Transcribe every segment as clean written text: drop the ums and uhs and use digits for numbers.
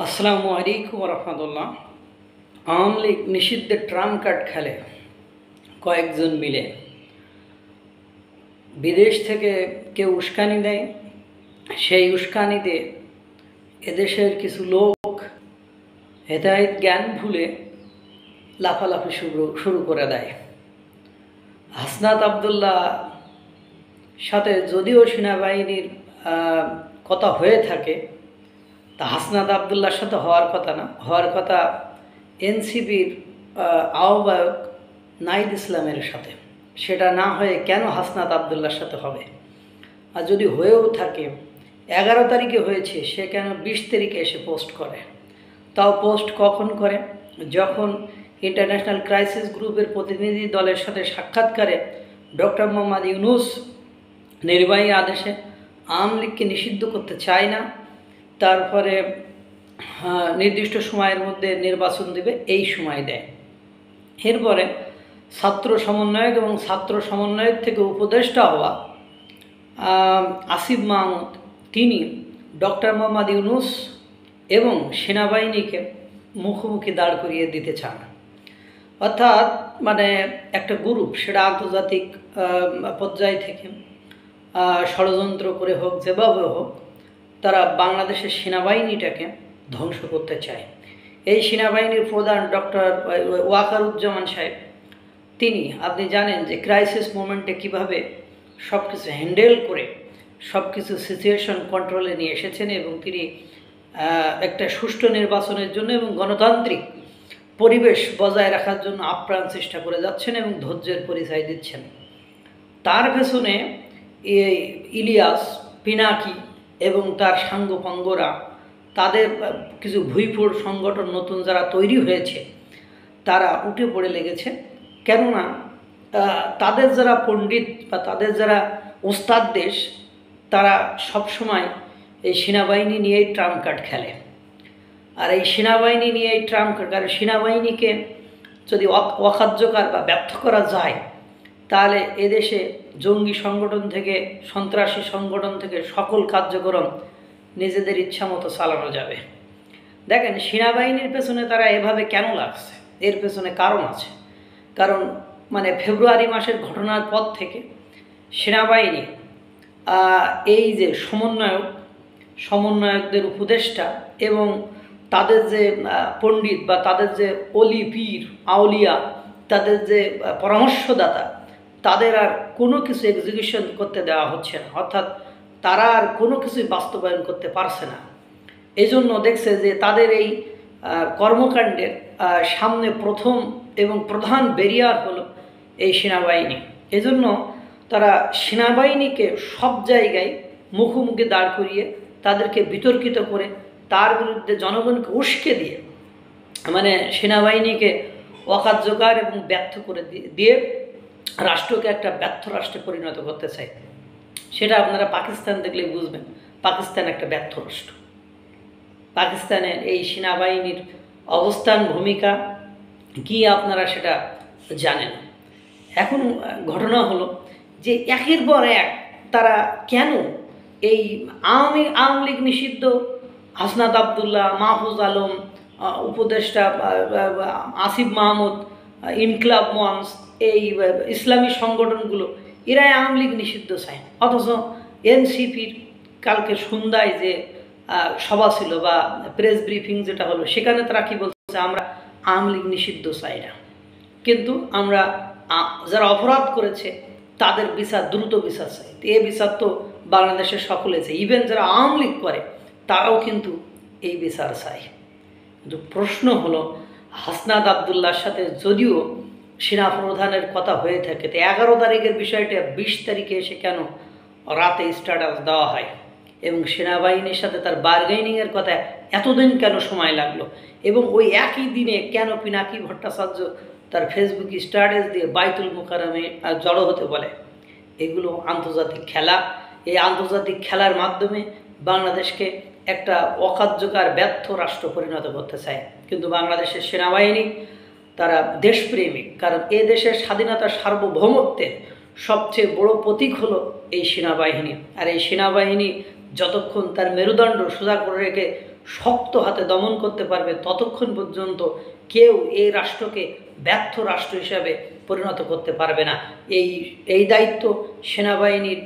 আসসালামু আলাইকুম রহমতুল্লাহ। আওয়ামী লীগ নিষিদ্ধের ট্রাম্প কার্ড খেলে কয়েকজন মিলে। বিদেশ থেকে কেউ উস্কানি দেয়, সেই উস্কানিতে এদেশের কিছু লোক হেদায়েত জ্ঞান ভুলে লাফালাফি শুরু করে দেয়। হাসনাত আবদুল্লাহ সাথে যদিও সেনাবাহিনীর কথা হয়ে থাকে, তা হাসনাত আবদুল্লার সাথে হওয়ার কথা না, হওয়ার কথা এনসিপির আহ্বায়ক নাহিদ ইসলামের সাথে। সেটা না হয়ে কেন হাসনাত আবদুল্লার সাথে হবে? আর যদি হয়েও থাকে 11 তারিখে হয়েছে, সে কেন 20 তারিখে এসে পোস্ট করে? তাও পোস্ট কখন করে? যখন ইন্টারন্যাশনাল ক্রাইসিস গ্রুপের প্রতিনিধি দলের সাথে সাক্ষাৎকারে ডক্টর মোহাম্মদ ইউনূস নির্বাহী আদেশে আওয়ামী লীগকে নিষিদ্ধ করতে চায় না, তারপরে নির্দিষ্ট সময়ের মধ্যে নির্বাচন দেবে, এই সময় দেয়। এরপরে ছাত্র সমন্বয়ক এবং ছাত্র সমন্বয়ক থেকে উপদেষ্টা হওয়া আসিফ মাহমুদ, তিনি ডক্টর মোহাম্মদ ইউনূস এবং সেনাবাহিনীকে মুখোমুখি দাঁড় করিয়ে দিতে চান। অর্থাৎ মানে একটা গ্রুপ, সেটা আন্তর্জাতিক পর্যায় থেকে ষড়যন্ত্র করে হোক, যেভাবে হোক, তারা বাংলাদেশের সেনাবাহিনীটাকে ধ্বংস করতে চায়। এই সেনাবাহিনীর প্রধান ডক্টর ওয়াকারুজ্জামান সাহেব, তিনি, আপনি জানেন যে ক্রাইসিস মোমেন্টে কীভাবে সব কিছু হ্যান্ডেল করে সব কিছু সিচুয়েশন কন্ট্রোলে নিয়ে এসেছেন, এবং তিনি একটা সুষ্ঠু নির্বাচনের জন্য এবং গণতান্ত্রিক পরিবেশ বজায় রাখার জন্য আপ্রাণ চেষ্টা করে যাচ্ছেন এবং ধৈর্যের পরিচয় দিচ্ছেন। তার পেছনে ইলিয়াস, পিনাকি এবং তার সাঙ্গপাঙ্গরা, তাদের কিছু ভুইফোড় সংগঠন নতুন যারা তৈরি হয়েছে, তারা উঠে পড়ে লেগেছে। কেননা তাদের যারা পণ্ডিত বা তাদের যারা ওস্তাদ দেশ, তারা সবসময় এই সেনাবাহিনী নিয়েই ট্রাম্প কার্ড খেলে। আর এই সেনাবাহিনী নিয়ে এই ট্রাম্প কার্ড, কারণ সেনাবাহিনীকে যদি অকার্যকর বা ব্যর্থ করা যায়, তাহলে এদেশে জঙ্গি সংগঠন থেকে, সন্ত্রাসী সংগঠন থেকে সকল কার্যক্রম নিজেদের ইচ্ছা মতো চালানো যাবে। দেখেন, সেনাবাহিনীর পেছনে তারা এভাবে কেন লাগছে, এর পেছনে কারণ আছে। কারণ মানে ফেব্রুয়ারি মাসের ঘটনার পর থেকে সেনাবাহিনী এই যে সমন্বয়কদের উপদেষ্টা এবং তাদের যে পণ্ডিত বা তাদের যে অলি পীর আউলিয়া, তাদের যে পরামর্শদাতা, তাদের আর কোনো কিছু এক্সিকিউশন করতে দেওয়া হচ্ছে না। অর্থাৎ তারা আর কোনো কিছুই বাস্তবায়ন করতে পারছে না। এই জন্য দেখছে যে তাদের এই কর্মকাণ্ডের সামনে প্রথম এবং প্রধান ব্যারিয়ার হলো এই সেনাবাহিনী। এজন্য তারা সেনাবাহিনীকে সব জায়গায় মুখোমুখি দাঁড় করিয়ে তাদেরকে বিতর্কিত করে, তার বিরুদ্ধে জনগণকে উস্কে দিয়ে, মানে সেনাবাহিনীকে অকার্যকর এবং ব্যর্থ করে দিয়ে রাষ্ট্রকে একটা ব্যর্থ রাষ্ট্রে পরিণত করতে চায়। সেটা আপনারা পাকিস্তান দেখলেই বুঝবেন, পাকিস্তান একটা ব্যর্থ রাষ্ট্র। পাকিস্তানের এই সেনাবাহিনীর অবস্থান, ভূমিকা কি আপনারা সেটা জানেন। এখন ঘটনা হলো যে একের পর এক তারা কেন এই আওয়ামী লীগ নিষিদ্ধ, হাসনাত আবদুল্লাহ, মাহফুজ আলম, উপদেষ্টা আসিফ মাহমুদ, ইনকলাব মঞ্চ, এই ইসলামী সংগঠনগুলো, এরাই আওয়ামী লীগ নিষিদ্ধ চায়। অথচ এনসিপির কালকে সন্ধ্যায় যে সভা ছিল বা প্রেস ব্রিফিং যেটা হলো, সেখানে তারা কি বলছে, আমরা আওয়ামী লীগ নিষিদ্ধ চাই না, কিন্তু আমরা যারা অপরাধ করেছে তাদের বিচার, দ্রুত বিচার চাই। এই বিচার তো বাংলাদেশের সকলে চাই, ইভেন যারা আওয়ামী লীগ করে তারাও কিন্তু এই বিচার চায়। কিন্তু প্রশ্ন হলো, হাসনাত আবদুল্লাহর সাথে যদিও সেনাপ্রধানের কথা হয়ে থাকে, তো 11 তারিখের বিষয়টা 20 তারিখে এসে কেন রাতে স্ট্যাটাস দেওয়া হয়, এবং সেনাবাহিনীর সাথে তার বার্গেনিংয়ের কথা এতদিন কেন সময় লাগলো, এবং ওই একই দিনে কেন পিনাকি ভট্টাচার্য তার ফেসবুক স্ট্যাটাস দিয়ে বাইতুল মুকাররমে জড়ো হতে বলে? এগুলো আন্তর্জাতিক খেলা। এই আন্তর্জাতিক খেলার মাধ্যমে বাংলাদেশকে একটা অকার্যকর ব্যর্থ রাষ্ট্র পরিণত করতে চায়। কিন্তু বাংলাদেশের সেনাবাহিনী তারা দেশপ্রেমিক, কারণ এ দেশের স্বাধীনতা, সার্বভৌমত্বের সবচেয়ে বড় প্রতীক হলো এই সেনাবাহিনী। আর এই সেনাবাহিনী যতক্ষণ তার মেরুদণ্ড সোজা করে রেখে শক্ত হাতে দমন করতে পারবে, ততক্ষণ পর্যন্ত কেউ এই রাষ্ট্রকে ব্যর্থ রাষ্ট্র হিসাবে পরিণত করতে পারবে না। এই দায়িত্ব সেনাবাহিনীর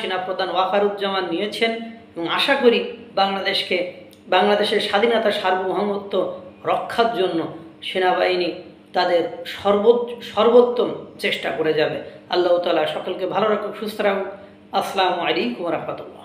সেনাপ্রধান ওয়াকারুজ্জামান নিয়েছেন এবং আশা করি বাংলাদেশের স্বাধীনতা সার্বভৌমত্ব রক্ষার জন্য সেনাবাহিনী তাদের সর্বোত্তম চেষ্টা করে যাবে। আল্লাহ তাআলা সকলকে ভালো রাখুক, সুস্থ রাখুক। আসসালামু আলাইকুম ওয়া রাহমাতুল্লাহ।